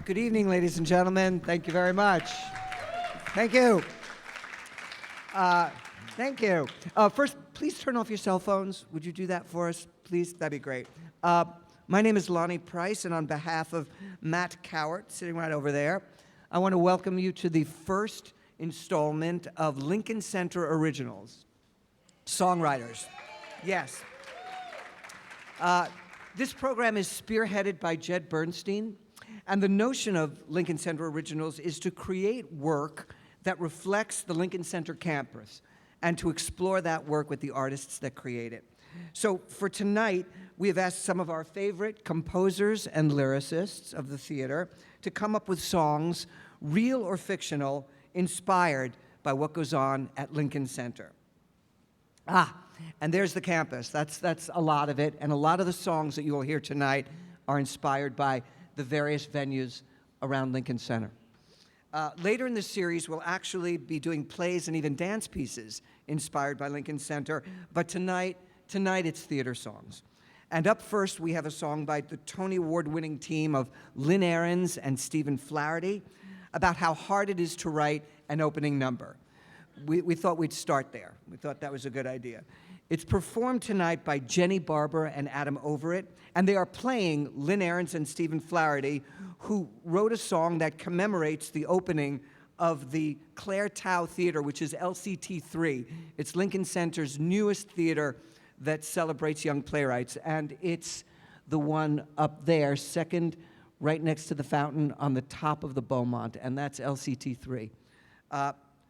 Good evening, ladies and gentlemen. Thank you very much. Thank you. Thank you. First, please turn off your cell phones. Would you do that for us, please? That'd be great. My name is Lonnie Price, and on behalf of Matt Cowart, sitting right over there, I want to welcome you to the first installment of Lincoln Center Originals, Songwriters. Yes. This program is spearheaded by Jed Bernstein, and the notion of Lincoln Center Originals is to create work that reflects the Lincoln Center campus and to explore that work with the artists that create it. So for tonight, we have asked some of our favorite composers and lyricists of the theater to come up with songs, real or fictional, inspired by what goes on at Lincoln Center. And there's the campus. That's a lot of it, and a lot of the songs that you will hear tonight are inspired by the various venues around Lincoln Center. Later in the series, we'll actually be doing plays and even dance pieces inspired by Lincoln Center, but tonight it's theater songs. And up first, we have a song by the Tony Award-winning team of Lynn Ahrens and Stephen Flaherty about how hard it is to write an opening number. We thought we'd start there. We thought that was a good idea. It's performed tonight by Jenny Barber and Adam Overett, and they are playing Lynn Ahrens and Stephen Flaherty, who wrote a song that commemorates the opening of the Claire Tao Theater, which is LCT3. It's Lincoln Center's newest theater that celebrates young playwrights, and it's the one up there, second, right next to the fountain on the top of the Beaumont, and that's LCT3.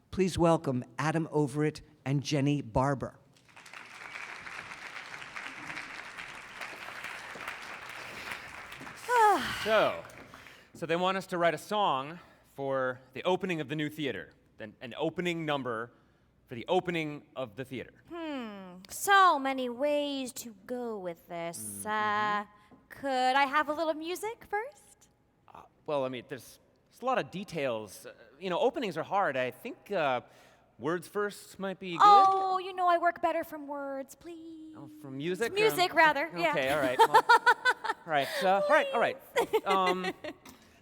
Please welcome Adam Overett and Jenny Barber. So they want us to write a song for the opening of the new theater, then an opening number for the opening of the theater. So many ways to go with this. Could I have a little music first? Well, I mean, there's a lot of details. Openings are hard. I think words first might be good. Oh, I work better from words, please. Oh, from music? Music, rather, okay, yeah. Okay, all right. Well, all right. Let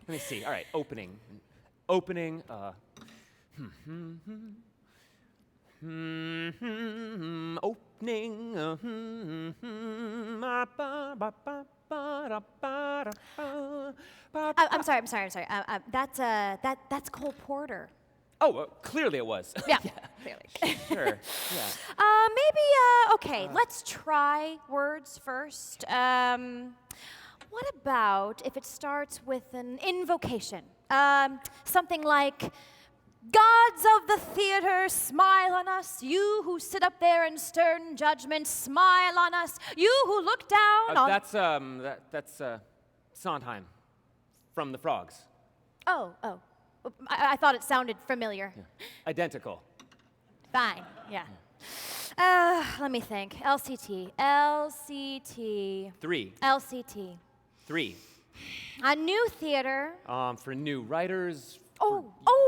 me see. All right, opening. Opening. Opening. I'm sorry. That's Cole Porter. Oh, clearly it was. Yeah, clearly. Sure. Yeah. Okay, let's try words first. What about if it starts with an invocation? Something like, gods of the theater, smile on us. You who sit up there in stern judgment, smile on us. You who look down on... That's Sondheim from The Frogs. Oh. I thought it sounded familiar. Yeah. Identical. Fine, yeah. Let me think. LCT. 3. LCT. 3. A new theater. For new writers.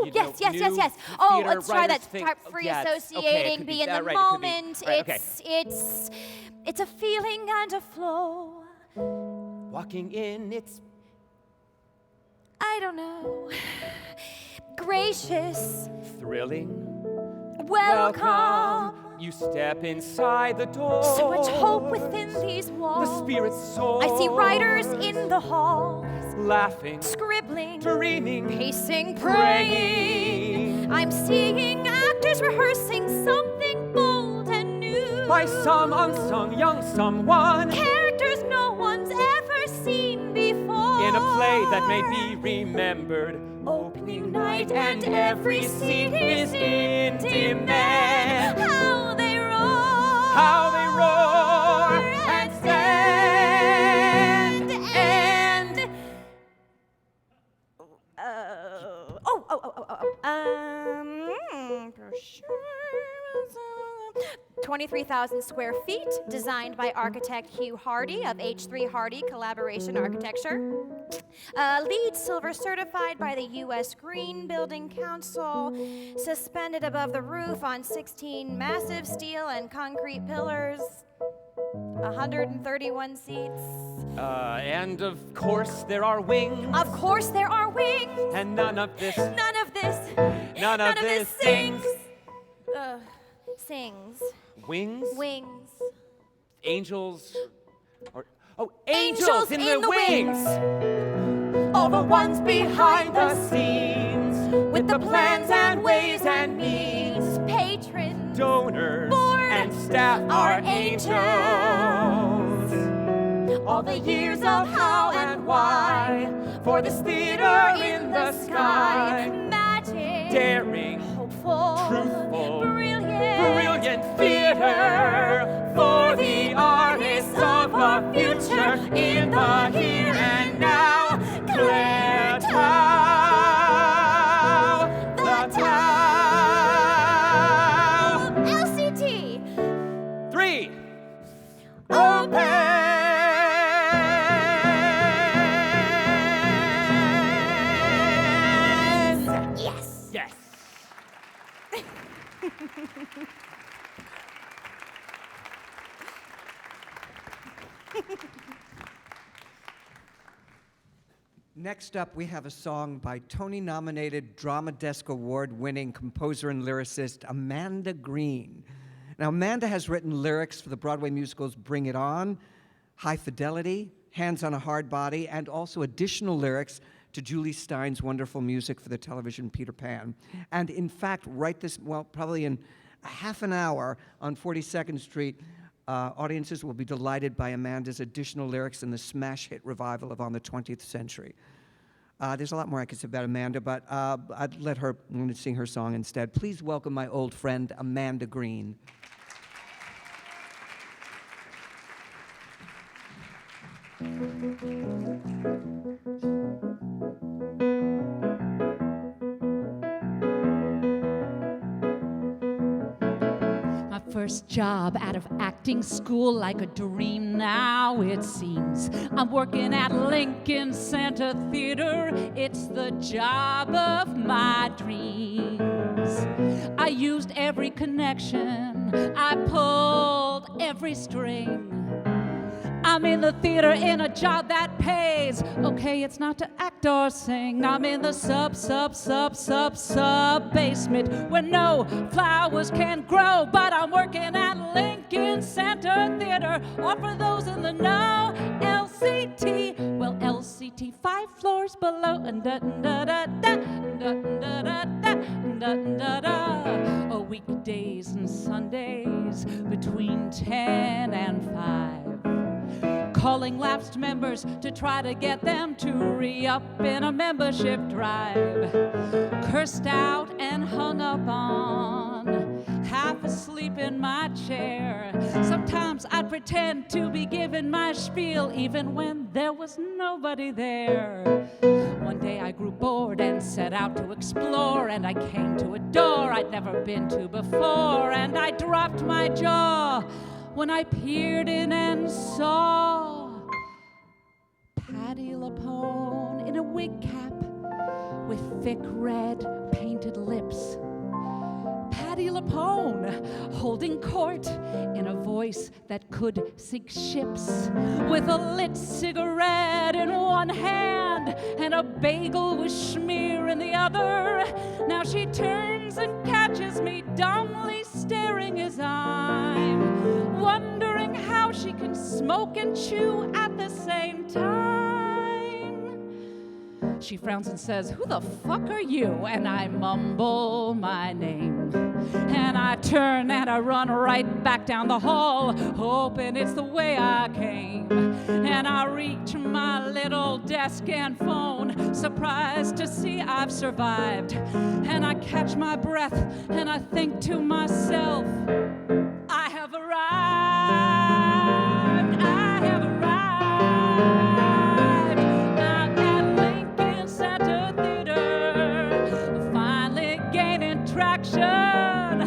Yes. Oh, let's try that. Start free associating, be in the moment. It's a feeling and a flow. Walking in, it's... I don't know. Gracious. Thrilling. Welcome. You step inside the door. So much hope within these walls. The spirit's soul. I see writers in the halls. Laughing. Scribbling. Dreaming. Pacing. Praying. I'm seeing actors rehearsing something bold and new. By some unsung young someone. Characters no one's ever seen before. In a play that may be remembered. Opening night and every scene is in demand. How they roar and stand and for sure. 23,000 square feet, designed by architect Hugh Hardy of H3 Hardy Collaboration Architecture. LEED Silver certified by the U.S. Green Building Council, suspended above the roof on 16 massive steel and concrete pillars. 131 seats. And of course there are wings. Of course there are wings. And none of this sings. Sings. Wings? Wings. Angels? Angels in the wings! All the ones behind the scenes, with the plans and ways and means. Patrons, Donors, board, and staff are angels. All the years of how and why, for this theater in the sky. Magic, Daring, hopeful, truthful, brilliant theater for the artists of our future in the here and now. Clear Tao, the Tao. LCT. 3. Open. Yes. Yes. Next up, we have a song by Tony-nominated Drama Desk Award-winning composer and lyricist Amanda Green. Now, Amanda has written lyrics for the Broadway musicals Bring It On, High Fidelity, Hands on a Hard Body, and also additional lyrics to Julie Stein's wonderful music for the television Peter Pan. And in fact, probably in a half an hour on 42nd Street, audiences will be delighted by Amanda's additional lyrics in the smash hit revival of On the 20th Century. There's a lot more I could say about Amanda, but I'm going to sing her song instead. Please welcome my old friend, Amanda Green. First job out of acting school, like a dream now it seems. I'm working at Lincoln Center Theater. It's the job of my dreams. I used every connection, I pulled every string. I'm in the theater in a job that pays. Okay, it's not to act or sing. I'm in the sub basement where no flowers can grow. But I'm working at Lincoln Center Theater. Or for those in the know, LCT. Well, LCT 5 floors below. Oh, weekdays and Sundays between 10 and 5. Calling lapsed members to try to get them to re-up in a membership drive. Cursed out and hung up on, half asleep in my chair. Sometimes I'd pretend to be giving my spiel even when there was nobody there. One day I grew bored and set out to explore, and I came to a door I'd never been to before, and I dropped my jaw when I peered in and saw Patti LuPone in a wig cap with thick red painted lips. Patti LuPone holding court in a voice that could sink ships, with a lit cigarette in one hand and a bagel with schmear in the other. Now she turns and catches me dumbly staring as I'm wondering how she can smoke and chew at the same time. She frowns and says, "Who the fuck are you?" And I mumble my name. And I turn and I run right back down the hall, hoping it's the way I came. And I reach my little desk and phone, surprised to see I've survived. And I catch my breath and I think to myself, I have arrived, I have arrived. I'm at Lincoln Center Theater, finally gaining traction.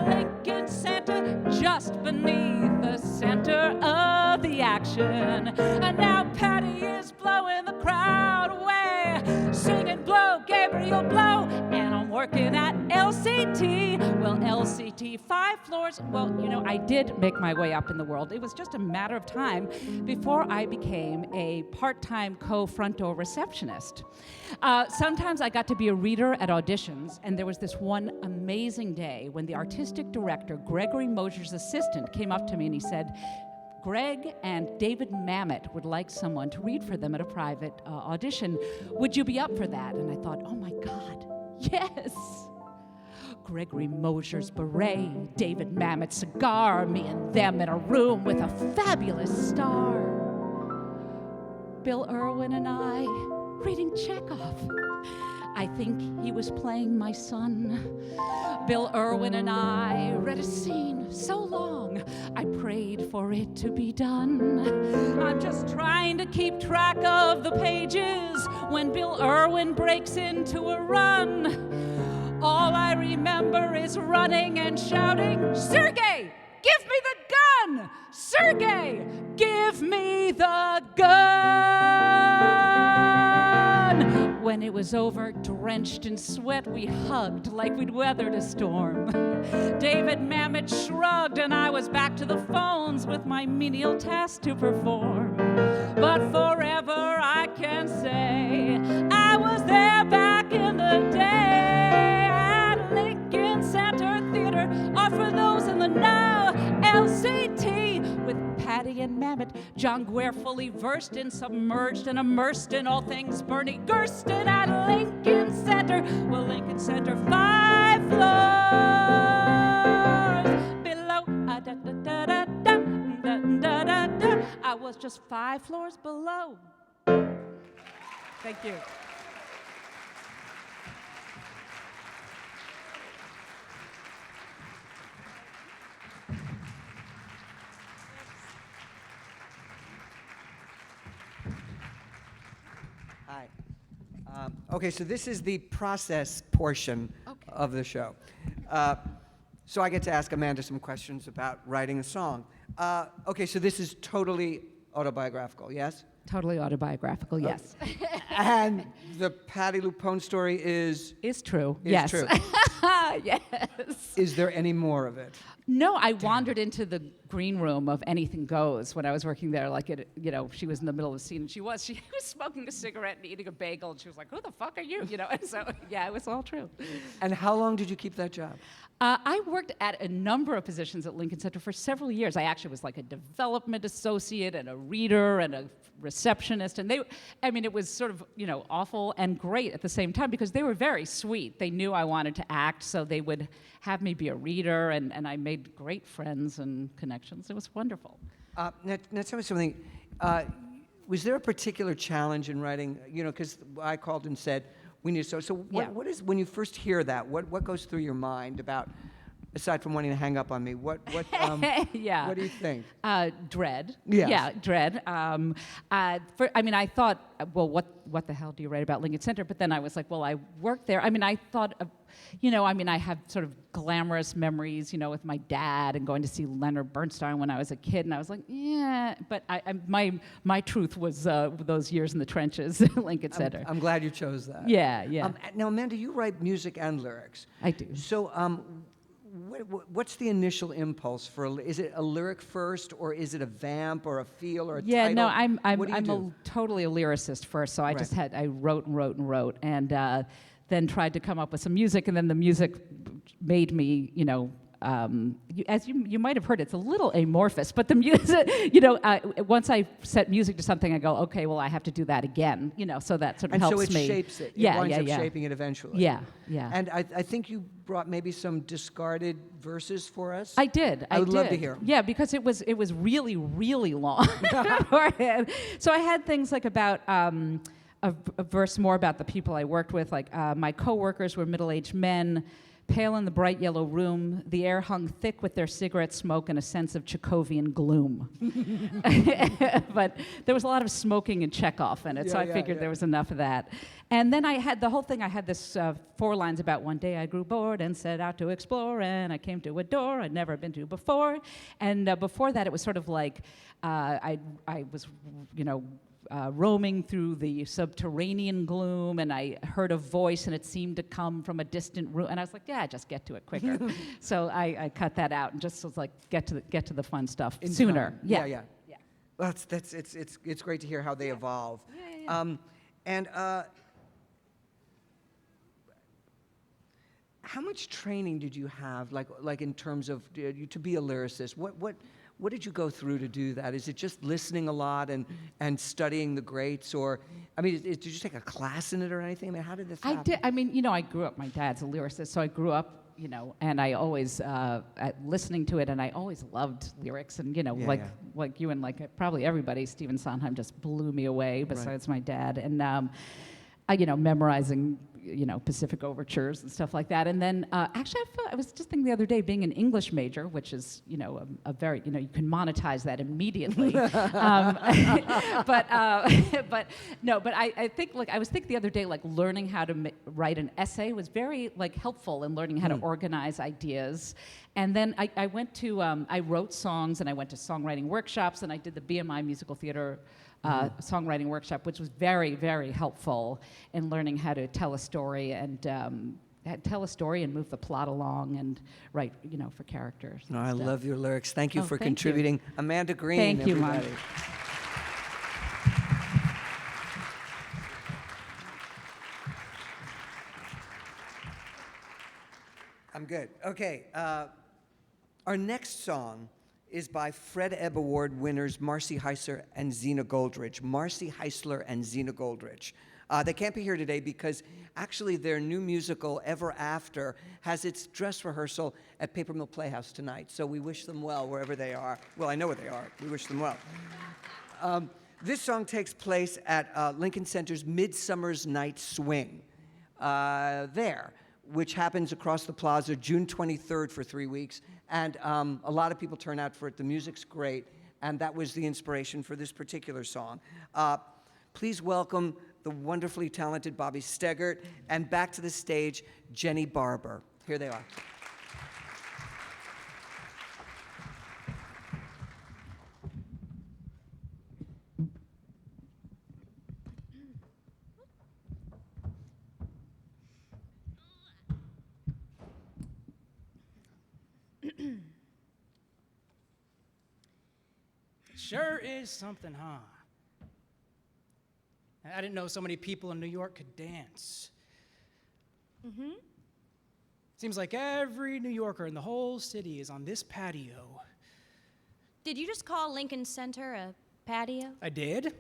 Lincoln Center, just beneath the center of the action. And now Patti is blowing the crowd away, singing "Blow, Gabriel, blow," and I'm working at LC LCT. Well, LCT, 5 floors. Well, you know, I did make my way up in the world. It was just a matter of time before I became a part-time co-front door receptionist. Sometimes I got to be a reader at auditions, and there was this one amazing day when the artistic director, Gregory Mosier's assistant, came up to me and he said, Greg and David Mamet would like someone to read for them at a private audition. Would you be up for that? And I thought, oh my God, yes. Gregory Mosier's beret, David Mamet's cigar, me and them in a room with a fabulous star. Bill Irwin and I reading Chekhov. I think he was playing my son. Bill Irwin and I read a scene so long, I prayed for it to be done. I'm just trying to keep track of the pages when Bill Irwin breaks into a run. All I remember is running and shouting, Sergei, give me the gun! Sergei, give me the gun! When it was over, drenched in sweat, we hugged like we'd weathered a storm. David Mamet shrugged, and I was back to the phones with my menial task to perform. But forever I can say I was there back in the day at Lincoln Center Theater, or for those in the now, LCT, with Patty and Mamet, John Guare fully versed in, submerged and immersed in all things Bernie Gersten at Lincoln Center. Well, Lincoln Center, 5 floors below. I was just 5 floors below. Thank you. Hi. Okay, so this is the process portion of the show. So I get to ask Amanda some questions about writing a song. Okay, so this is totally autobiographical, yes? Totally autobiographical, yes. And the Patti LuPone story is True, is yes. true. Yes. Is there any more of it? No, I wandered into the green room of Anything Goes when I was working there. Like, she was in the middle of a scene, and she was smoking a cigarette and eating a bagel, and she was like, "Who the fuck are you?" And so, yeah, it was all true. And how long did you keep that job? I worked at a number of positions at Lincoln Center for several years. I actually was like a development associate and a reader and a receptionist, and it was sort of, awful and great at the same time because they were very sweet. They knew I wanted to act, so they would have me be a reader, and I made great friends and connections. It was wonderful. Now tell me something. Was there a particular challenge in writing? Because I called and said, we need to. So what is, when you first hear that, what goes through your mind about, aside from wanting to hang up on me, what yeah. What do you think? Dread. Yes. Yeah, dread. I thought, well, what the hell do you write about Lincoln Center? But then I was like, well, I worked there. I thought of, I have sort of glamorous memories, with my dad and going to see Leonard Bernstein when I was a kid, and I was like, yeah. But my truth was those years in the trenches at Lincoln Center. I'm glad you chose that. Yeah, yeah. Now, Amanda, you write music and lyrics. I do. So, what's the initial impulse for? Is it a lyric first, or is it a vamp, or a feel, or a title? Yeah, no, What do you do? totally a lyricist first. So I Right. just I wrote and wrote and wrote, and then tried to come up with some music, and then the music made me, as you might have heard, it's a little amorphous, but the music, once I set music to something, I go, okay, well, I have to do that again, so that sort of And helps so it me. shapes it. Yeah, it winds yeah, up yeah. shaping it eventually. Yeah, yeah. And I think you brought maybe some discarded verses for us. I did. I would love to hear 'em. Yeah, because it was really, really long beforehand. So I had things like about a verse more about the people I worked with, like my coworkers were middle-aged men, pale in the bright yellow room. The air hung thick with their cigarette smoke and a sense of Chekhovian gloom. But there was a lot of smoking and Chekhov in it, so I figured there was enough of that. And then I had the whole thing, I had this 4 lines about one day I grew bored and set out to explore, and I came to a door I'd never been to before. And before that, it was sort of like I was, roaming through the subterranean gloom, and I heard a voice, and it seemed to come from a distant room, and I was like, yeah, just get to it quicker. So I cut that out and just was like, get to the fun stuff In sooner. time. Yeah. Yeah. Well, it's great to hear how they evolve. Yeah. How much training did you have, like in terms of to be a lyricist? What did you go through to do that? Is it just listening a lot and studying the greats, or I mean, did you take a class in it or anything? I mean, how did this happen? I did. I mean, I grew up. My dad's a lyricist, so I grew up. And I always listening to it, and I always loved lyrics, and like you and like probably everybody, Stephen Sondheim just blew me away. Besides my dad, and memorizing Pacific overtures and stuff like that. And then actually, I was just thinking the other day, being an English major, which is a very you can monetize that immediately. But I think I was thinking the other day, like learning how to write an essay was very helpful in learning how to organize ideas. And then I went to I wrote songs, and I went to songwriting workshops, and I did the BMI musical theater songwriting workshop, which was very, very helpful in learning how to tell a story and move the plot along and write, for characters. No, I love your lyrics. Thank you for thank contributing. you. Amanda Green, Thank you, everybody. Mom. I'm good. Okay. Our next song is by Fred Ebb Award winners Marcy Heisler and Zina Goldrich. Marcy Heisler and Zina Goldrich. They can't be here today because actually their new musical, Ever After, has its dress rehearsal at Paper Mill Playhouse tonight. So we wish them well wherever they are. Well, I know where they are. We wish them well. This song takes place at Lincoln Center's Midsummer's Night Swing which happens across the plaza June 23rd for 3 weeks. And a lot of people turn out for it. The music's great. And that was the inspiration for this particular song. Please welcome the wonderfully talented Bobby Stegert, and back to the stage, Jenny Barber. Here they are. Sure is something, huh? I didn't know so many people in New York could dance. Mm-hmm. Seems like every New Yorker in the whole city is on this patio. Did you just call Lincoln Center a patio? I did.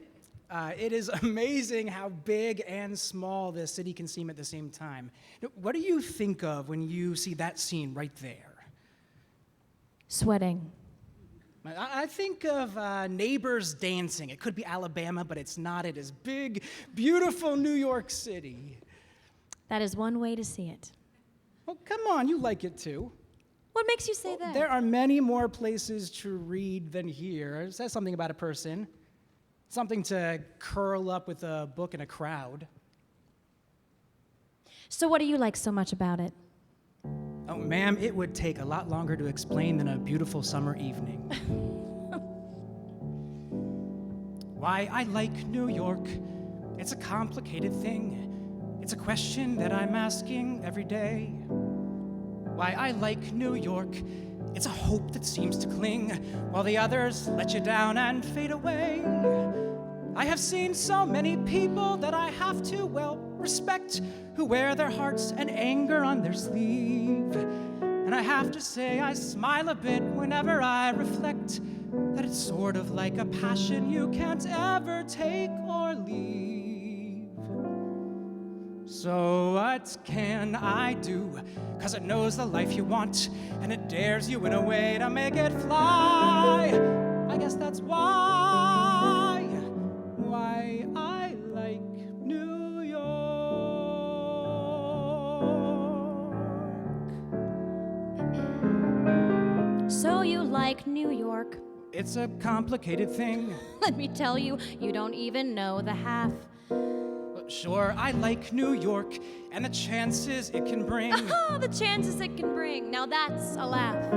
It is amazing how big and small the city can seem at the same time. What do you think of when you see that scene right there? Sweating. I think of neighbors dancing. It could be Alabama, but it's not. It is big, beautiful New York City. That is one way to see it. Well, come on, you like it too. What makes you say that? There are many more places to read than here. It says something about a person. Something to curl up with a book in a crowd. So what do you like so much about it? Oh, ma'am, it would take a lot longer to explain than a beautiful summer evening. Why I like New York, it's a complicated thing. It's a question that I'm asking every day. Why I like New York, it's a hope that seems to cling, while the others let you down and fade away. I have seen so many people that I have to, respect, who wear their hearts and anger on their sleeve. And I have to say I smile a bit whenever I reflect that it's sort of like a passion you can't ever take or leave. So what can I do? 'Cause it knows the life you want, and it dares you in a way to make it fly. I guess that's why I like New York. So you like New York? It's a complicated thing. Let me tell you, you don't even know the half. Sure, I like New York and the chances it can bring. The chances it can bring. Now that's a laugh.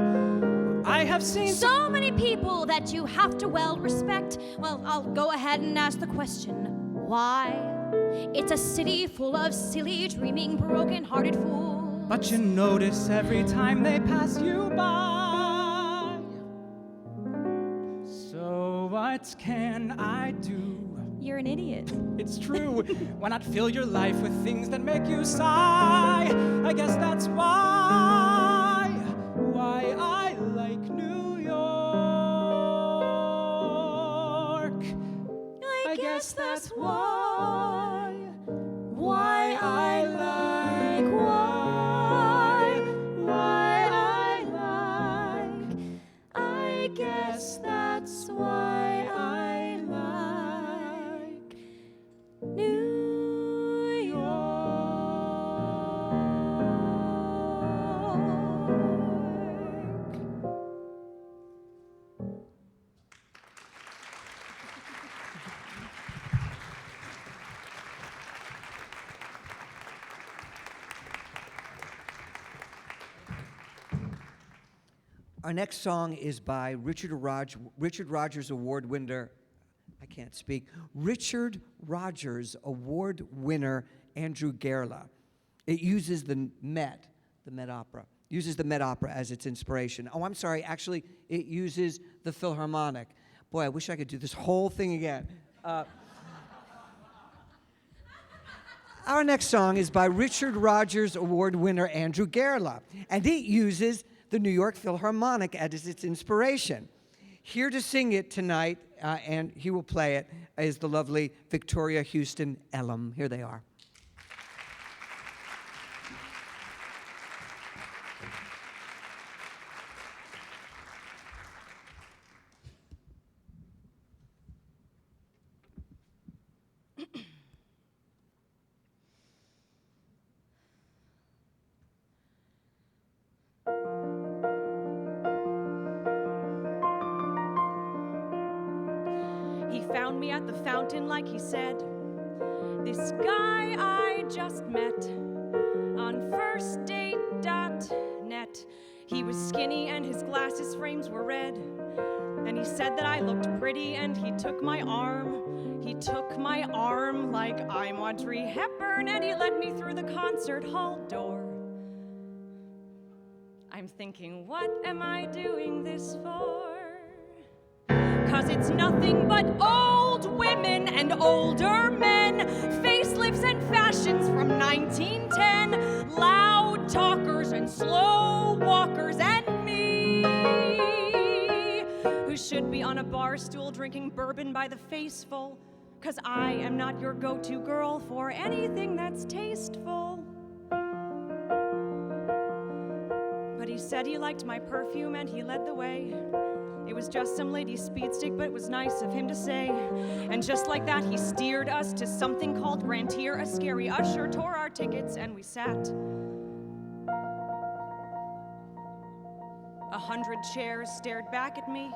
I have seen so many people that you have to well respect. Well, I'll go ahead and ask the question, why? It's a city full of silly, dreaming, broken-hearted fools. But you notice every time they pass you by. So what can I do? You're an idiot. It's true. Why not fill your life with things that make you sigh? I guess that's why I like New York. I guess that's why I like, why I like. I guess that's why I like New York. Our next song is by Richard Rogers Award winner, I can't speak, Richard Rogers Award winner Andrew Gerle. It uses the Met Opera, uses the Met Opera as its inspiration. Oh, I'm sorry, actually, it uses the Philharmonic. Boy, I wish I could do this whole thing again. Our next song is by Richard Rogers Award winner Andrew Gerle, and it uses the New York Philharmonic as its inspiration. Here to sing it tonight, and he will play it, is the lovely Victoria Houston Elam. Here they are. He found me at the fountain like he said. This guy I just met on firstdate.net. He was skinny and his glasses frames were red. And he said that I looked pretty and he took my arm. He took my arm like I'm Audrey Hepburn and he led me through the concert hall door. I'm thinking, what am I doing this for? 'Cause it's nothing but old women and older men, facelifts and fashions from 1910, loud talkers and slow walkers, and me, who should be on a bar stool drinking bourbon by the faceful, 'cause I am not your go-to girl for anything that's tasteful. But he said he liked my perfume and he led the way. It was just some lady's speed stick, but it was nice of him to say. And just like that, he steered us to something called Grantier. A scary usher tore our tickets, and we sat. 100 chairs stared back at me.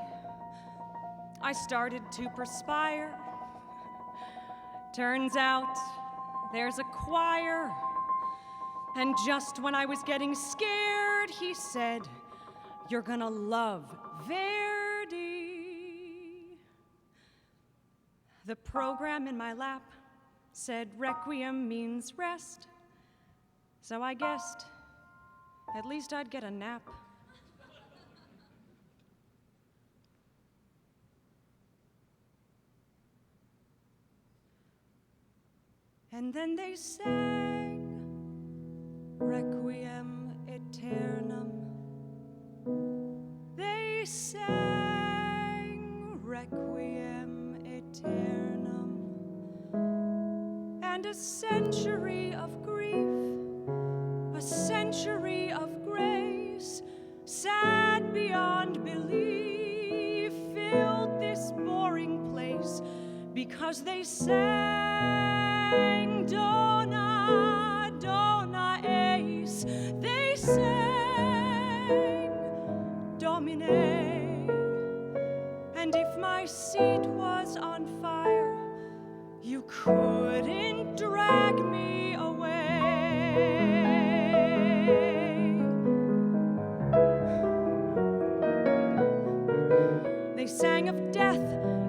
I started to perspire. Turns out there's a choir. And just when I was getting scared, he said, "You're gonna love Verdi." The program in my lap said requiem means rest, so I guessed at least I'd get a nap. And then they sang Requiem Aeternam. They sang Requiem Aeternam. And a century of grief, a century of grace, sad beyond belief, filled this boring place, because they sang Dona, Dona Eis. They sang Domine. And if my seat was on fire, you couldn't drag me away. They sang of death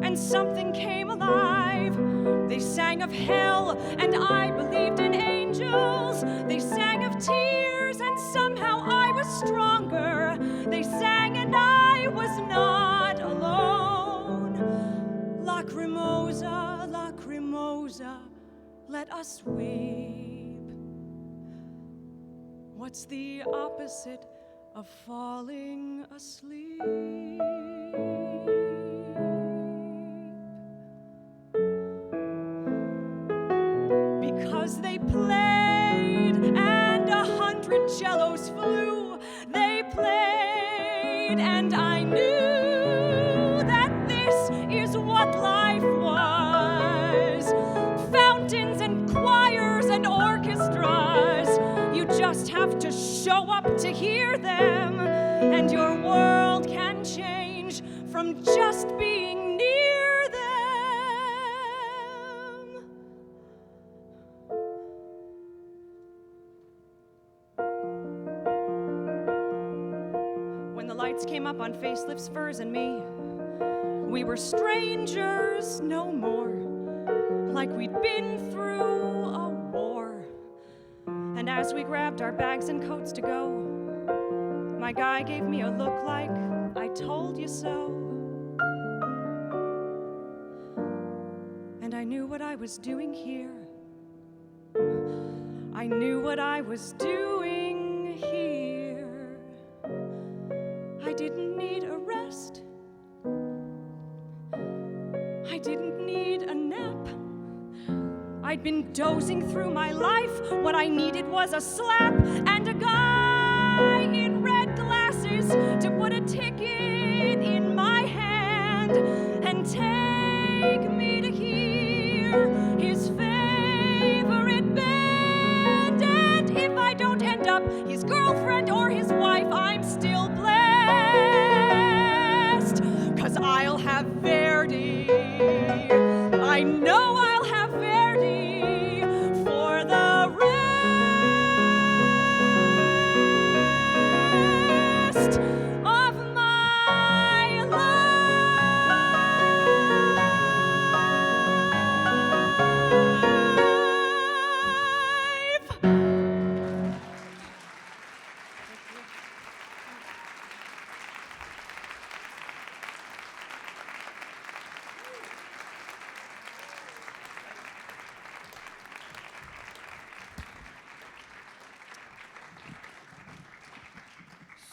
and something came alive. They sang of hell and I believed in angels. They sang of tears and somehow I was stronger. They sang and I was not alone. Lacrimosa, lacrimosa, let us weep. What's the opposite of falling asleep? Because they played and 100 cellos flew. They played and I knew that this is what life was. Fountains and choirs and orchestras. You just have to show up to hear them, and your world can change from just being near them. When the lights came up on facelifts, furs, and me, we were strangers no more, like we'd been through a war. And as we grabbed our bags and coats to go, my guy gave me a look like, I told you so. And I knew what I was doing here. I knew what I was doing here. I didn't need a rest. I didn't need a nap. I'd been dozing through my life. What I needed was a slap and a guy in red glasses to put a ticket in my hand and take me to hear his favorite band. And if I don't end up his girlfriend or his wife, I'm still blessed, 'cause I'll have Verdi. I know I'll have Verdi for the rest of my life.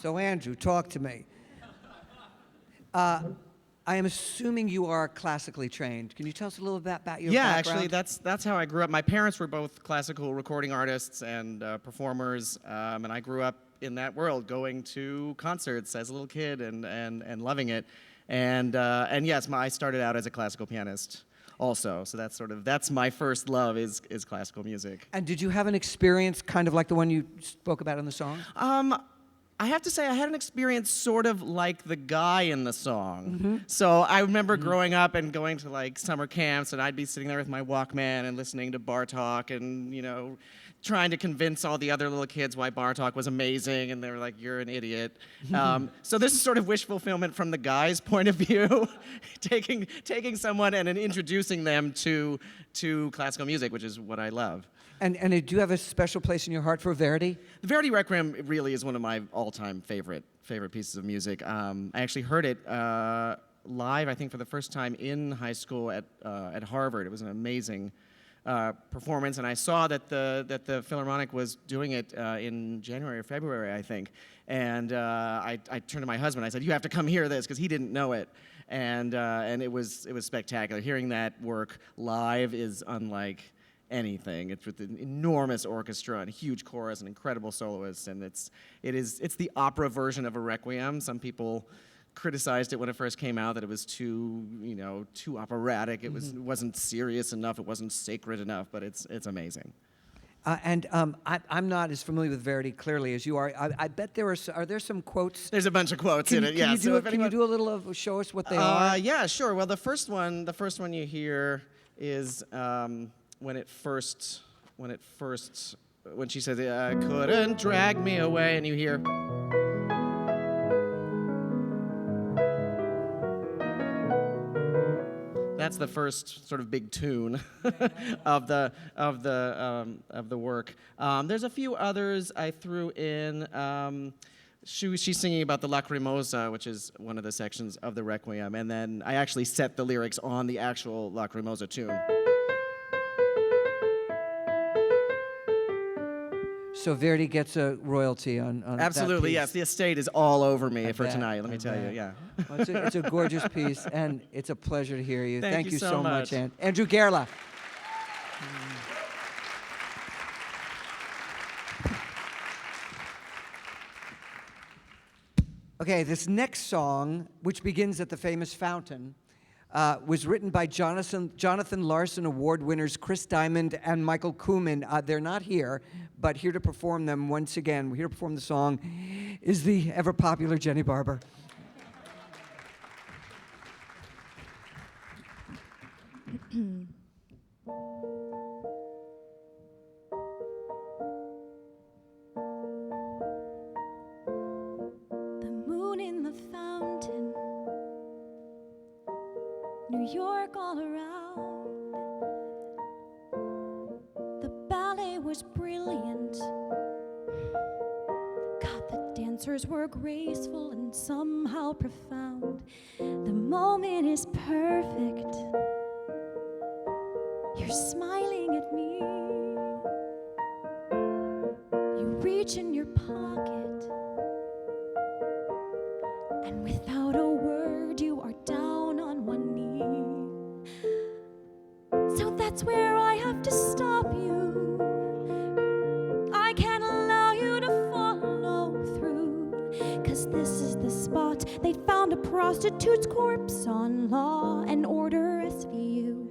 So, Andrew, talk to me. I am assuming you are classically trained. Can you tell us a little bit about your background? Actually, that's how I grew up. My parents were both classical recording artists and performers, and I grew up in that world, going to concerts as a little kid and loving it. And yes, I started out as a classical pianist also. So that's my first love is classical music. And did you have an experience kind of like the one you spoke about in the song? I have to say I had an experience sort of like the guy in the song. So I remember growing up and going to like summer camps, and I'd be sitting there with my Walkman and listening to Bartok and, you know, trying to convince all the other little kids why Bartok was amazing, and they were like, you're an idiot. So this is sort of wish fulfillment from the guy's point of view, taking someone and then introducing them to classical music, which is what I love. And do you have a special place in your heart for Verdi? The Verdi Requiem really is one of my all-time favorite pieces of music. I actually heard it live, I think, for the first time in high school at Harvard. It was an amazing performance, and I saw that the Philharmonic was doing it in January or February, I think. And I turned to my husband. I said, "You have to come hear this," because he didn't know it. And it was spectacular. Hearing that work live is unlike anything. It's with an enormous orchestra and a huge chorus and incredible soloists, and it's the opera version of a requiem. Some people criticized it when it first came out, that it was too operatic. It wasn't serious enough. It wasn't sacred enough. But it's amazing. I'm not as familiar with Verdi clearly as you are. I bet are there some quotes? There's a bunch of quotes in it. Yeah. Can you do a little of show us what they are? Yeah, sure. Well, the first one you hear is when she says, couldn't drag me away, and you hear. That's the first sort of big tune of the work. There's a few others I threw in. She's singing about the Lacrimosa, which is one of the sections of the Requiem, and then I actually set the lyrics on the actual Lacrimosa tune. So Verdi gets a royalty on Absolutely, that yes. piece. The estate is all over me I for bet, tonight, let me I tell you, bet. yeah. Well, it's a gorgeous piece, and it's a pleasure to hear you. Thank you so much. Andrew Gerle. Okay, this next song, which begins at the famous fountain, was written by Jonathan Larson Award winners Chris Dimond and Michael Kooman. They're not here, but here to perform them once again. We're here to perform the song is the ever-popular Jenny Barber. New York all around. The ballet was brilliant. God, the dancers were graceful and somehow profound. The moment is perfect. You're smiling at me. You reach in your pocket, and without a word, you are down on one knee. So that's where I have to stop you. I can't allow you to follow through, 'cause this is the spot they found a prostitute's corpse on Law and Order SVU.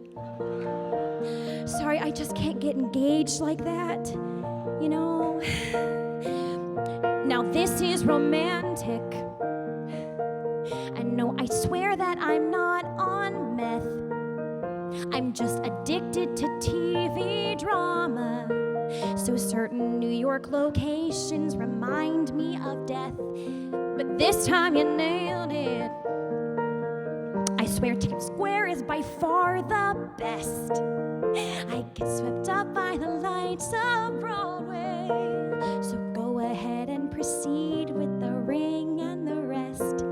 Sorry, I just can't get engaged like that, you know. Now this is romantic. And no, I swear that I'm not on meth. I'm just addicted to TV drama. So certain New York locations remind me of death. But this time you nailed it. I swear Times Square is by far the best. I get swept up by the lights of Broadway. So go ahead and proceed with the ring and the rest.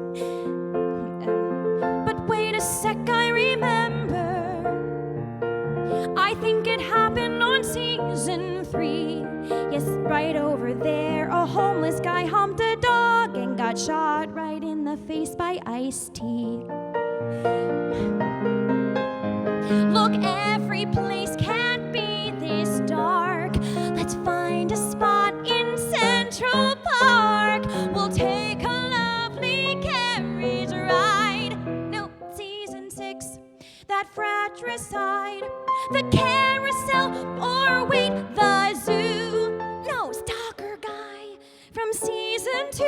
But wait a sec, I remember. I think it happened on season 3. Yes, right over there, a homeless guy humped a dog and got shot right in the face by Ice-T. Look, every place can't be this dark. Let's find a spot in Central Park. We'll take a lovely carriage ride. No, season 6, that fratricide. The carousel, or wait, the zoo. No, stalker guy from season 2.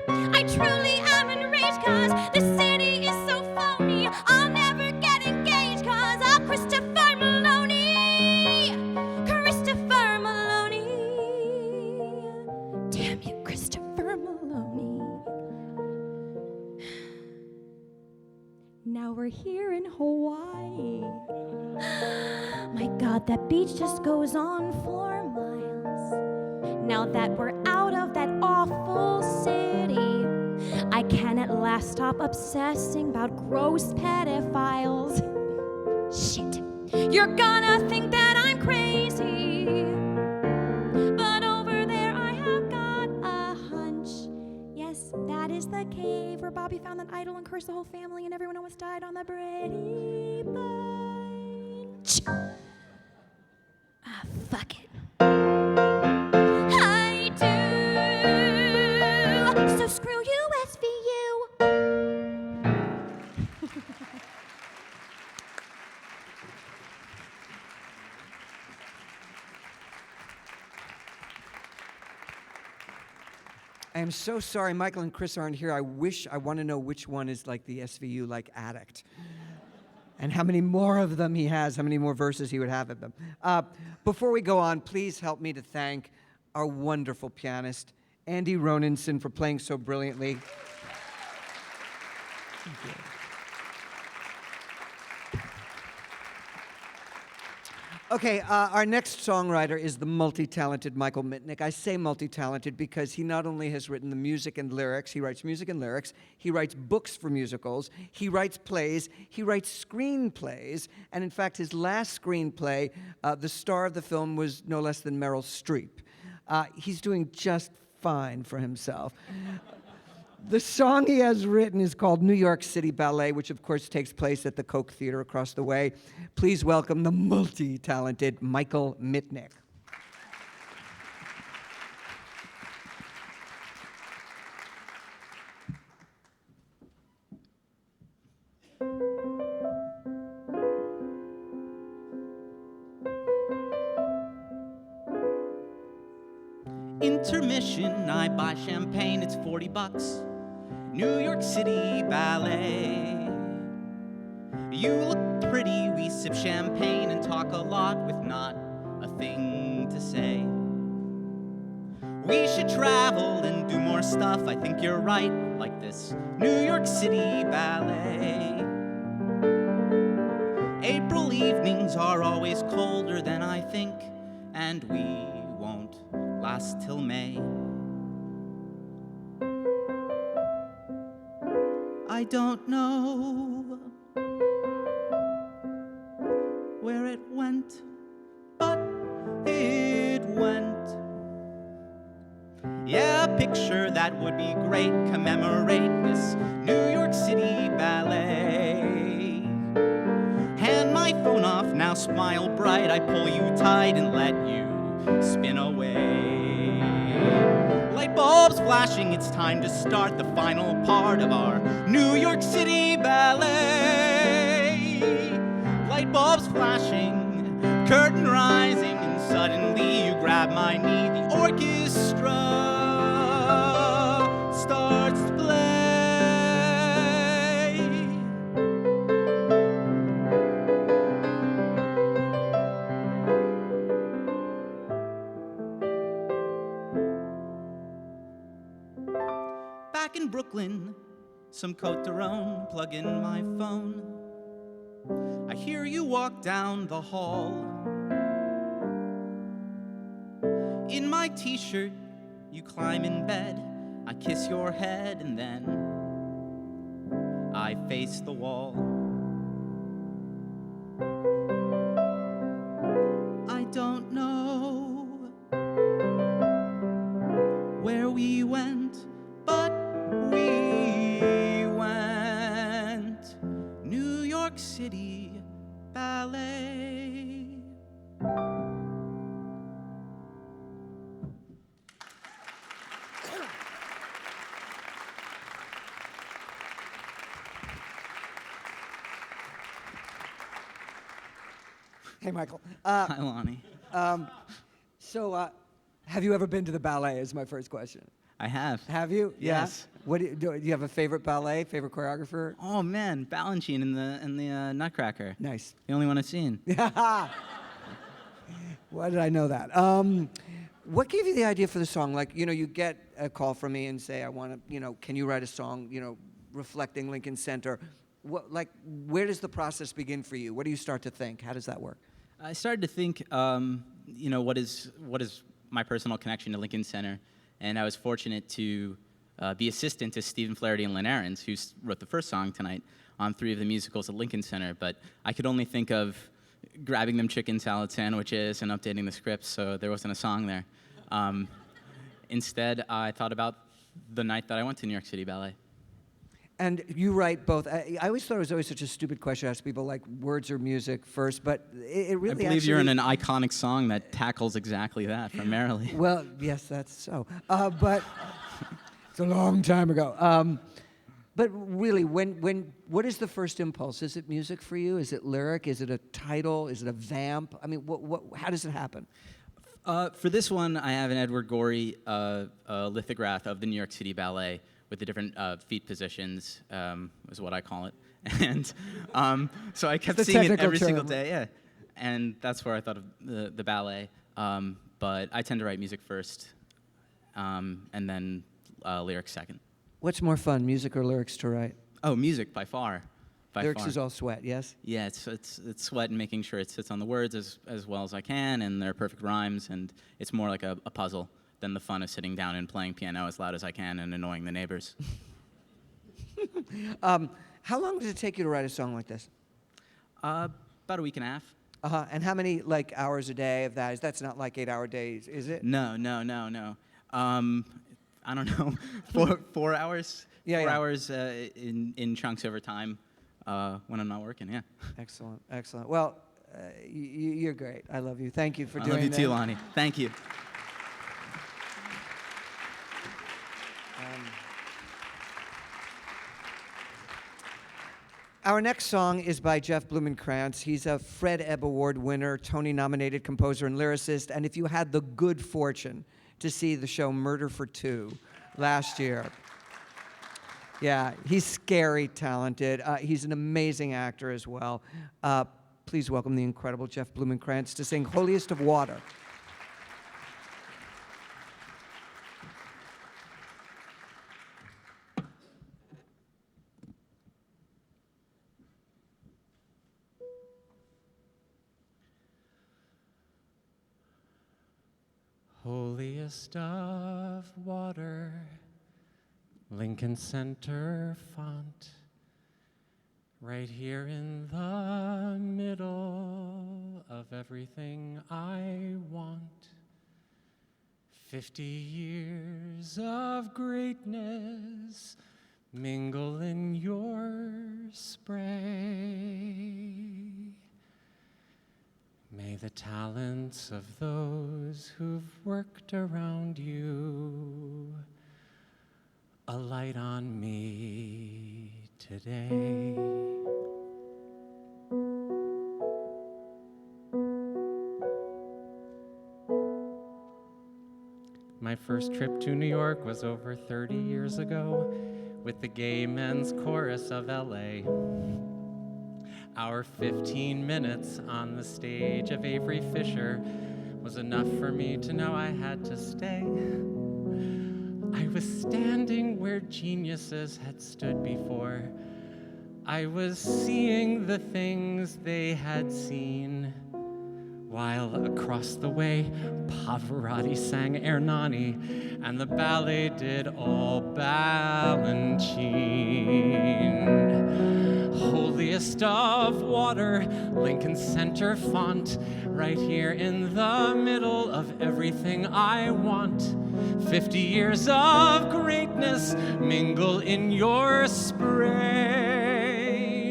I truly am enraged, 'cause the city is so phony. I'll never get engaged, 'cause I'm Christopher Maloney. Christopher Maloney. Damn you, Christopher Maloney. Now we're here in Hawaii. My God, that beach just goes on for miles. Now that we're out of that awful city, I can at last stop obsessing about gross pedophiles. Shit, you're gonna think that I'm crazy, but over there I have got a hunch. Yes, that is the cave where Bobby found an idol and cursed the whole family, and everyone almost died on the Brady Bunch. Ah, fuck it. I do. So screw you, SVU. I am so sorry Michael and Chris aren't here. I want to know which one is like the SVU like addict. And how many more of them he has, how many more verses he would have of them. Before we go on, please help me to thank our wonderful pianist, Andy Ronenson, for playing so brilliantly. Thank you. Okay, our next songwriter is the multi-talented Michael Mitnick. I say multi-talented because he not only has written the music and lyrics, he writes music and lyrics, he writes books for musicals, he writes plays, he writes screenplays, and in fact, his last screenplay, the star of the film was no less than Meryl Streep. He's doing just fine for himself. The song he has written is called New York City Ballet, which of course takes place at the Koch Theater across the way. Please welcome the multi-talented Michael Mitnick. Intermission, I buy champagne, it's $40. New York City Ballet. You look pretty, we sip champagne and talk a lot with not a thing to say. We should travel and do more stuff, I think you're right, like this New York City Ballet. April evenings are always colder than I think, and we won't last till May. I don't know where it went, but it went. Yeah, a picture that would be great, commemorate this New York City Ballet. Hand my phone off, now smile bright, I pull you tight and let you spin away. Light bulbs flashing, it's time to start the final part of our New York City Ballet. Light bulbs flashing, curtain rising, and suddenly you grab my knee. The orchestra starts to play. Back in Brooklyn, some Cote d'Aron, plug in my phone. I hear you walk down the hall. In my t-shirt, you climb in bed. I kiss your head and then I face the wall. I don't know where we went, but we went. New York City Ballet. Hey, Michael. Hi, Lonnie. So, have you ever been to the ballet is my first question. I have. Have you? Yes. Yeah? What do you have a favorite ballet, favorite choreographer? Oh man, Balanchine in the Nutcracker. Nice. The only one I've seen. Why did I know that? What gave you the idea for the song? Like, you get a call from me and say, I want to, can you write a song, reflecting Lincoln Center? Where does the process begin for you? What do you start to think? How does that work? I started to think, what is my personal connection to Lincoln Center? And I was fortunate to be assistant to Stephen Flaherty and Lynn Ahrens, who wrote the first song tonight on 3 of the musicals at Lincoln Center. But I could only think of grabbing them chicken salad sandwiches and updating the scripts, so there wasn't a song there. Instead, I thought about the night that I went to New York City Ballet. And you write both. I always thought it was always such a stupid question to ask people, like, words or music first, but it really I believe you're in an iconic song that tackles exactly that, primarily. Well, yes, that's so. But it's a long time ago. But really, what is the first impulse? Is it music for you? Is it lyric? Is it a title? Is it a vamp? I mean, how does it happen? For this one, I have an Edward Gorey lithograph of the New York City Ballet with the different feet positions, is what I call it. And so I kept seeing it every single day, yeah. And that's where I thought of the ballet. But I tend to write music first, and then lyrics second. What's more fun, music or lyrics to write? Oh, music, by far. by Lyrics far. is all sweat, yes? Yeah, it's sweat and making sure it sits on the words as well as I can, and they're perfect rhymes, and it's more like a puzzle than the fun of sitting down and playing piano as loud as I can and annoying the neighbors. How long does it take you to write a song like this? About a week and a half. Uh-huh. And how many hours a day of that? That's not like 8-hour days, is it? No. I don't know, 4 hours. Yeah, 4 yeah. hours in chunks over time when I'm not working. Yeah. Excellent, excellent. Well, you're great. I love you. Thank you for I doing love you that. too, Lonnie. Thank you. Our next song is by Jeff Blumenkrantz. He's a Fred Ebb Award winner, Tony-nominated composer and lyricist. And if you had the good fortune to see the show Murder for Two last year, yeah, he's scary talented. He's an amazing actor as well. Please welcome the incredible Jeff Blumenkrantz to sing Holiest of Water. Holiest of water, Lincoln Center font, right here in the middle of everything I want. 50 years of greatness mingle in your spray. May the talents of those who've worked around you alight on me today. My first trip to New York was over 30 years ago with the Gay Men's Chorus of LA. Our 15 minutes on the stage of Avery Fisher was enough for me to know I had to stay. I was standing where geniuses had stood before. I was seeing the things they had seen, while across the way, Pavarotti sang Ernani, and the ballet did all Balanchine. Holiest of water, Lincoln Center font, right here in the middle of everything I want. 50 years of greatness mingle in your spray.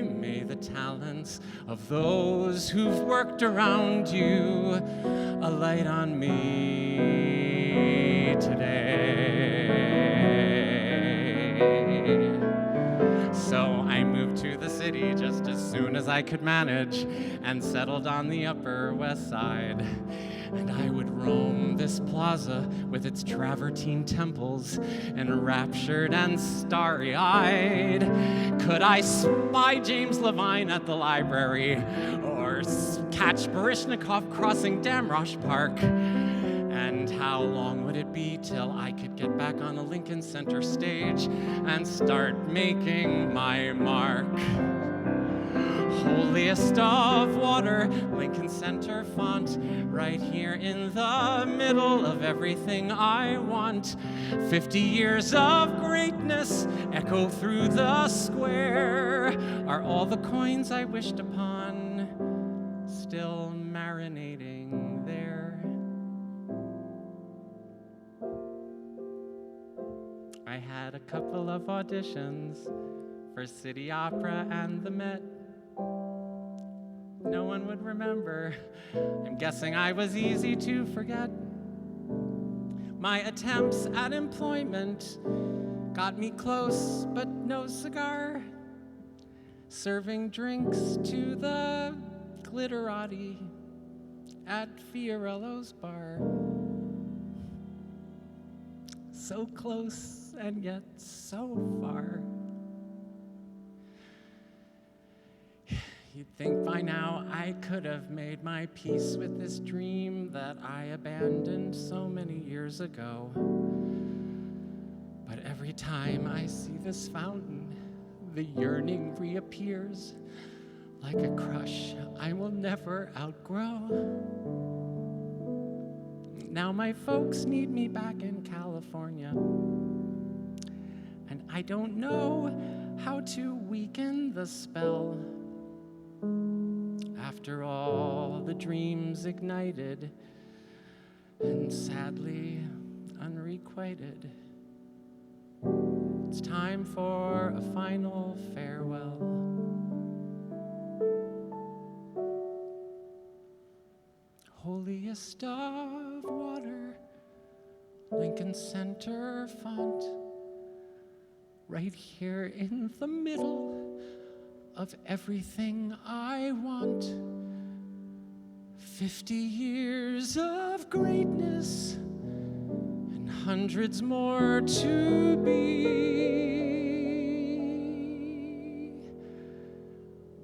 May the talents of those who've worked around you alight on me today. So I moved to the city just as soon as I could manage and settled on the Upper West Side. And I would roam this plaza with its travertine temples, enraptured and starry-eyed. Could I spy James Levine at the library or catch Baryshnikov crossing Damrosch Park? And how long would it be till I could get back on the Lincoln Center stage and start making my mark? Holiest of water, Lincoln Center font, right here in the middle of everything I want. 50 years of greatness echo through the square. Are all the coins I wished upon still marinating there? I had a couple of auditions for City Opera and the Met. No one would remember. I'm guessing I was easy to forget. My attempts at employment got me close, but no cigar. Serving drinks to the glitterati at Fiorello's bar. So close and yet so far. You'd think by now I could have made my peace with this dream that I abandoned so many years ago. But every time I see this fountain, the yearning reappears like a crush I will never outgrow. Now my folks need me back in California, and I don't know how to weaken the spell. After all the dreams ignited and sadly unrequited, it's time for a final farewell. Holiest of water, Lincoln Center font, right here in the middle of everything I want. 50 years of greatness and hundreds more to be,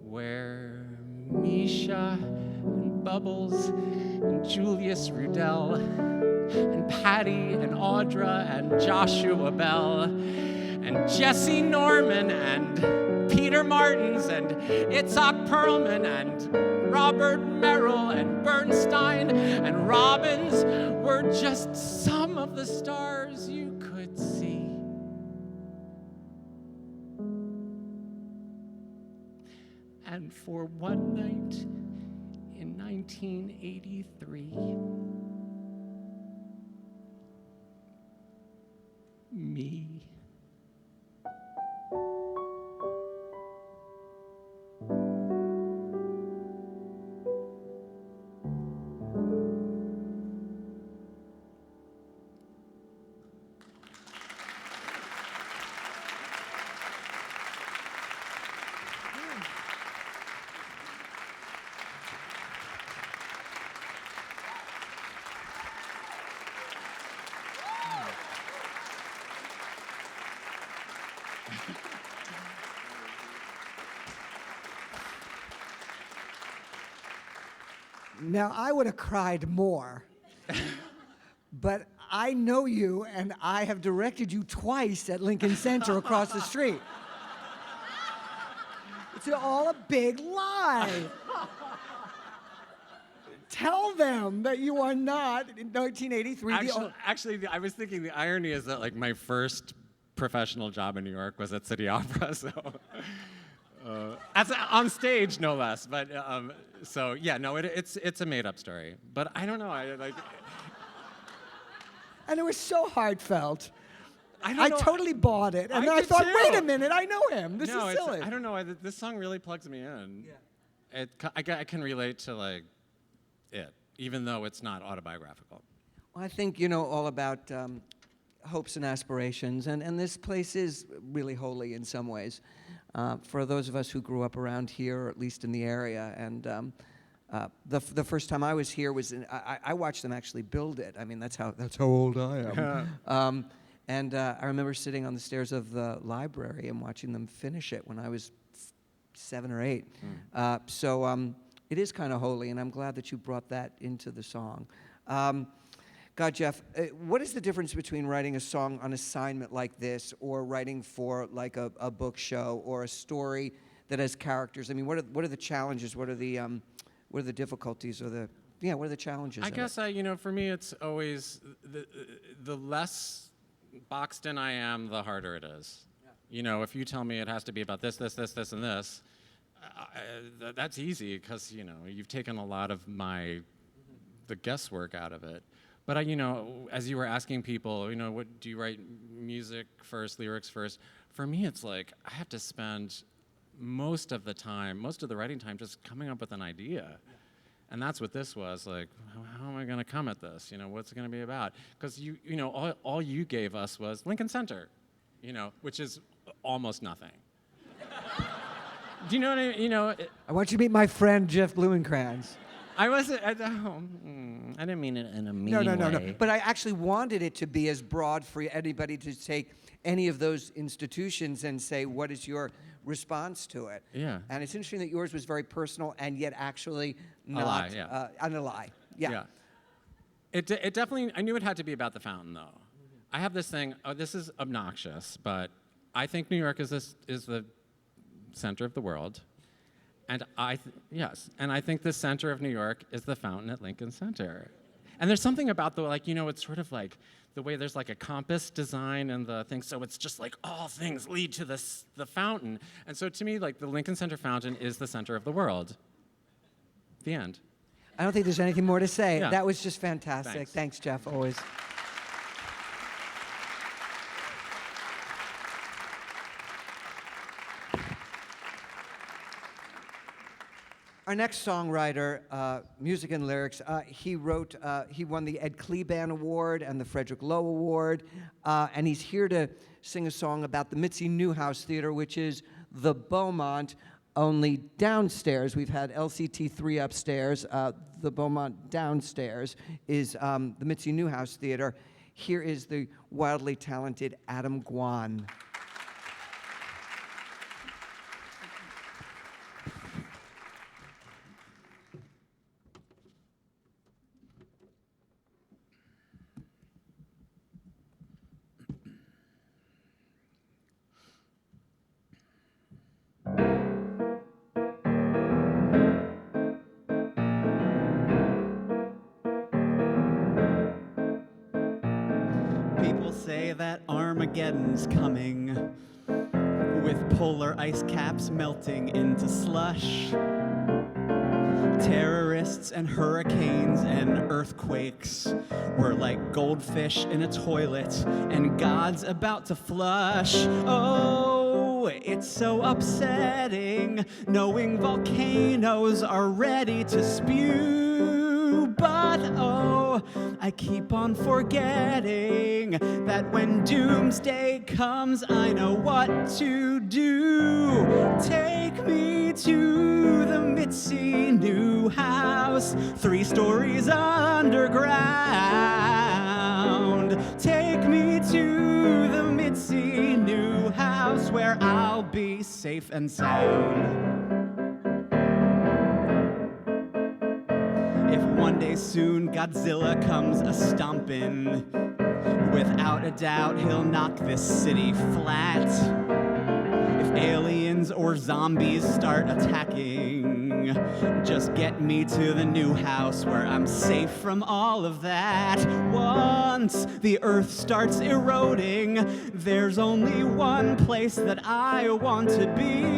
where Misha and Bubbles and Julius Rudell and Patty and Audra and Joshua Bell and Jesse Norman and Peter Martins and Itzhak Perlman and Robert Merrill and Bernstein and Robbins were just some of the stars you could see. And for one night in 1983, me. Now, I would have cried more, but I know you, and I have directed you twice at Lincoln Center across the street. It's all a big lie. Tell them that you are not, in 1983, Actually, I was thinking the irony is that like my first professional job in New York was at City Opera, so on stage, no less. But so yeah, no, it's a made-up story. But I don't know, I like. And it was so heartfelt. I don't I know. totally bought it, and then I did thought, too. wait a minute, I know him. This No, is silly. I don't know. This song really plugs me in. Yeah. I can relate to like it, even though it's not autobiographical. Well, I think you know all about hopes and aspirations, and this place is really holy in some ways. For those of us who grew up around here, or at least in the area, and the first time I was here was I watched them actually build it. I mean, that's how old I am. And I remember sitting on the stairs of the library and watching them finish it when I was 7 or 8. So it is kind of holy, and I'm glad that you brought that into the song. God, Jeff, what is the difference between writing a song on assignment like this or writing for like a book show or a story that has characters? I mean, what are the challenges? What are the difficulties or what are the challenges? I guess for me, it's always the less boxed in I am, the harder it is. Yeah. You know, if you tell me it has to be about this, and this, that's easy because you've taken a lot of the guesswork out of it. But as you were asking people, what do you write, music first, lyrics first? For me, it's like I have to spend most of the writing time just coming up with an idea. Yeah. And that's what this was, like, how am I going to come at this? What's it going to be about? Because all you gave us was Lincoln Center, which is almost nothing. Do you know what I mean? I want you to meet my friend, Jeff Blumenkrantz. I didn't mean it in a mean way. No. But I actually wanted it to be as broad for anybody to take any of those institutions and say, what is your response to it? Yeah. And it's interesting that yours was very personal and yet actually not. A lie, yeah. A lie, yeah. It definitely, I knew it had to be about the fountain, though. I have this thing, this is obnoxious, but I think New York is the center of the world. And yes, and I think the center of New York is the fountain at Lincoln Center. And there's something about it's sort of like the way there's like a compass design and the thing, so it's just like all things lead to the fountain. And so to me, like the Lincoln Center fountain is the center of the world. The end. I don't think there's anything more to say. Yeah. That was just fantastic. Thanks. Thanks, Jeff, always. Our next songwriter, music and lyrics, he won the Ed Kleban Award and the Frederick Loewe Award, and he's here to sing a song about the Mitzi Newhouse Theater, which is the Beaumont, only downstairs. We've had LCT3 upstairs. The Beaumont downstairs is the Mitzi Newhouse Theater. Here is the wildly talented Adam Gwon. People say that Armageddon's coming, with polar ice caps melting into slush. Terrorists and hurricanes and earthquakes were like goldfish in a toilet, and God's about to flush. Oh, it's so upsetting knowing volcanoes are ready to spew. But oh, I keep on forgetting that when doomsday comes, I know what to do. Take me to the Mitzi Newhouse, 3 stories underground. Take me to the Mitzi Newhouse, where I'll be safe and sound. If one day soon Godzilla comes a-stompin', without a doubt he'll knock this city flat. If aliens or zombies start attacking, just get me to the Newhouse where I'm safe from all of that. Once the earth starts eroding, there's only one place that I want to be.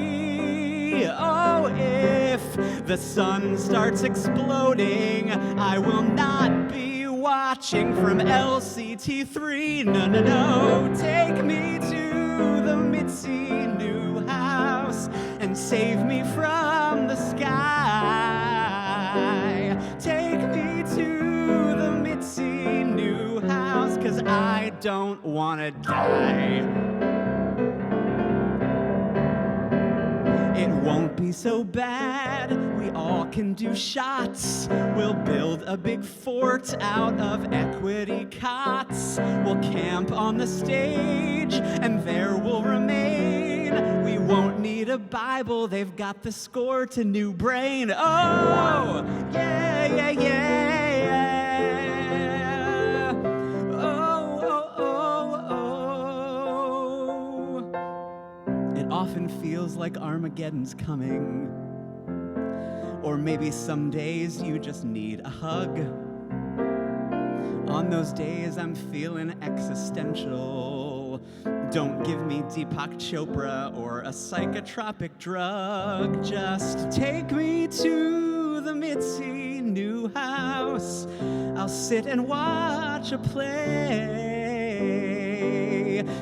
Oh, if the sun starts exploding, I will not be watching from LCT3. No, no, no. Take me to the Mitzi Newhouse and save me from the sky. Take me to the Mitzi Newhouse, 'cause I don't wanna die. It won't be so bad, we all can do shots. We'll build a big fort out of equity cots. We'll camp on the stage, and there we'll remain. We won't need a Bible, they've got the score to New Brain. Oh, yeah, yeah, yeah, yeah. Oh, oh, oh, oh. It often feels like Armageddon's coming. Or maybe some days you just need a hug. On those days I'm feeling existential. Don't give me Deepak Chopra or a psychotropic drug. Just take me to the Mitzi Newhouse. I'll sit and watch a play.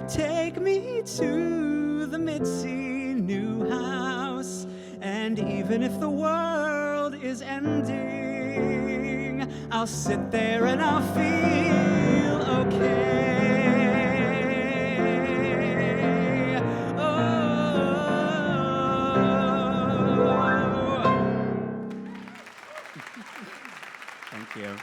Take me to the Mitzi Newhouse. And even if the world is ending, I'll sit there and I'll feel okay. Oh. Thank you.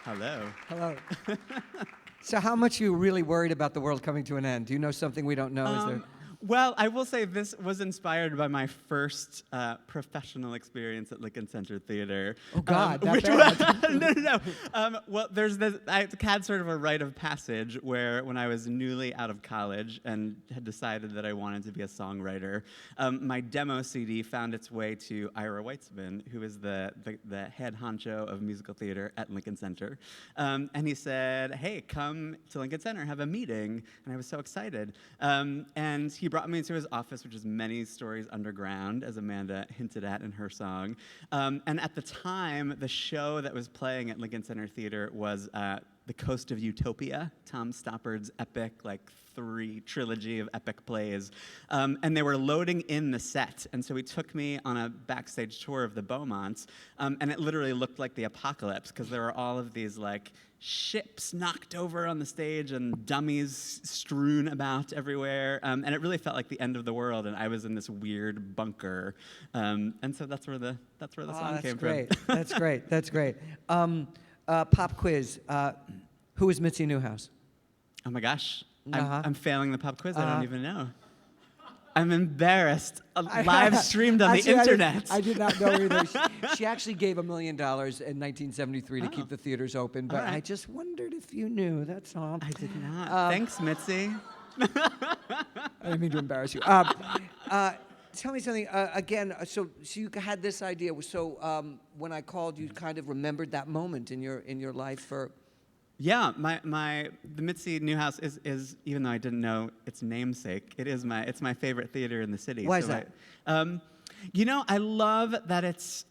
Hello. Hello. So how much are you really worried about the world coming to an end? Do you know something we don't know? Is there? Well, I will say this was inspired by my first professional experience at Lincoln Center Theater. Oh, God, that which bad? no. Well, there's this. I had sort of a rite of passage where, when I was newly out of college and had decided that I wanted to be a songwriter, my demo CD found its way to Ira Weitzman, who is the head honcho of musical theater at Lincoln Center, and he said, "Hey, come to Lincoln Center, have a meeting," and I was so excited. And he brought me into his office, which is many stories underground, as Amanda hinted at in her song. And at the time, the show that was playing at Lincoln Center Theater was The Coast of Utopia, Tom Stoppard's epic, 3 trilogy of epic plays. And they were loading in the set. And so he took me on a backstage tour of the Beaumonts, and it literally looked like the apocalypse, because there were all of these, ships knocked over on the stage and dummies strewn about everywhere, and it really felt like the end of the world, and I was in this weird bunker, and so that's where the song came from. That's great. That's great. Pop quiz. Who is Mitzi Newhouse? Oh my gosh, Uh-huh. I'm failing the pop quiz. I don't even know. I'm embarrassed. Live streamed on the internet. I did not know either. She actually gave $1 million in 1973 to keep the theaters open, but All right. I just wondered if you knew, that's all. I did not. Thanks, Mitzi. I didn't mean to embarrass you. Tell me something, again, so you had this idea, so when I called, you kind of remembered that moment in your life for... Yeah, the Mitzi Newhouse is, even though I didn't know its namesake, it's my favorite theater in the city. Why is that? I love its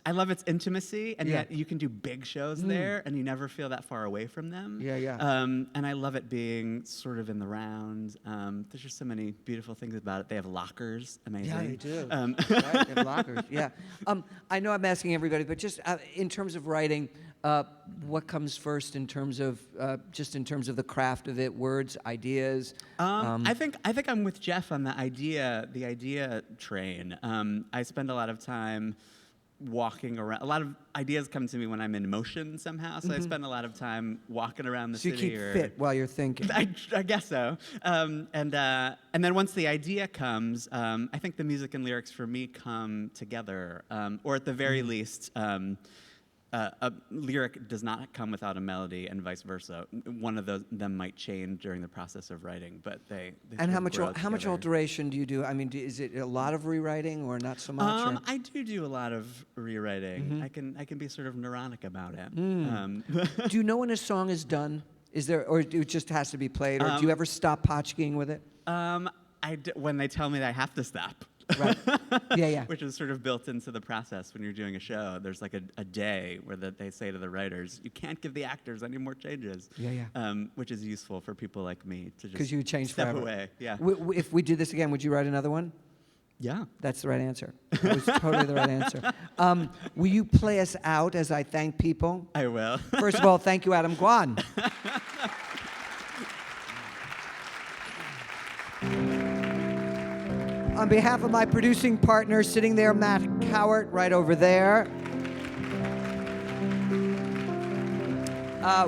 intimacy, and Yeah. yet you can do big shows there, and you never feel that far away from them. Yeah. And I love it being sort of in the round. There's just so many beautiful things about it. They have lockers, amazing. Yeah, they do. Right, they have lockers, yeah. I know I'm asking everybody, but just in terms of writing, what comes first in terms of the craft of it, words, ideas? I think I'm with Jeff on the idea train. I spend a lot of time walking around. A lot of ideas come to me when I'm in motion somehow, so I spend a lot of time walking around the So you city. keep fit while you're thinking. I guess so. And then once the idea comes, I think the music and lyrics for me come together, or at the very least, a lyric does not come without a melody, and vice versa. One of them might change during the process of writing, but they And how grow much together. alteration do you do? I mean, is it a lot of rewriting or not so much? Or? I do a lot of rewriting. I can be sort of neurotic about it. Do you know when a song is done? Is there, or it just has to be played, or do you ever stop potchkeying with it? When they tell me that I have to stop. Right. Yeah. Which is sort of built into the process when you're doing a show. There's like a day where they say to the writers, you can't give the actors any more changes. Yeah. Which is useful for people like me to just Because you change step forever. away. Yeah. If we did this again, would you write another one? Yeah. That's the right answer. That was totally the right answer. Will you play us out as I thank people? I will. First of all, thank you, Adam Gwon. On behalf of my producing partner, sitting there, Matt Cowart, right over there.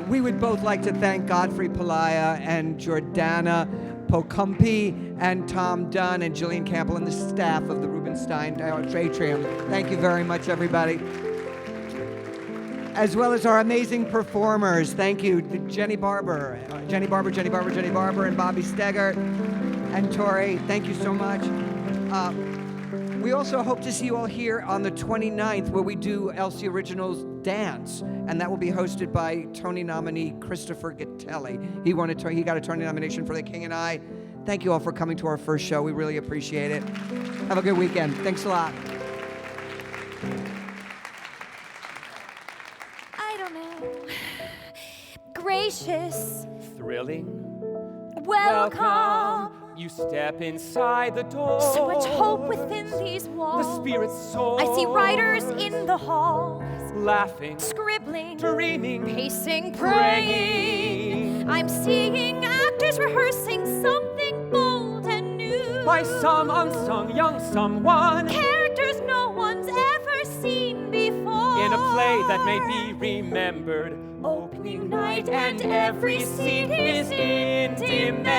We would both like to thank Godfrey Pelayo and Jordana Pocumpi and Tom Dunn and Jillian Campbell and the staff of the Rubenstein Atrium. Thank you very much, everybody. As well as our amazing performers. Thank you to Jenny Barber, and Bobby Steger, and Tori. Thank you so much. We also hope to see you all here on the 29th, where we do Elsie Originals Dance, and that will be hosted by Tony nominee Christopher Gattelli. He got a Tony nomination for The King and I. Thank you all for coming to our first show. We really appreciate it. Have a good weekend. Thanks a lot. I don't know. Gracious, Thrilling. welcome. You step inside the door. So much hope within these The walls. spirit soars. I see writers in the halls, Laughing. scribbling, Dreaming. pacing, Praying. praying. I'm seeing actors rehearsing something bold and new. By some unsung young someone. Characters no one's ever seen before. In a play that may be remembered. Opening night and every scene is intimate.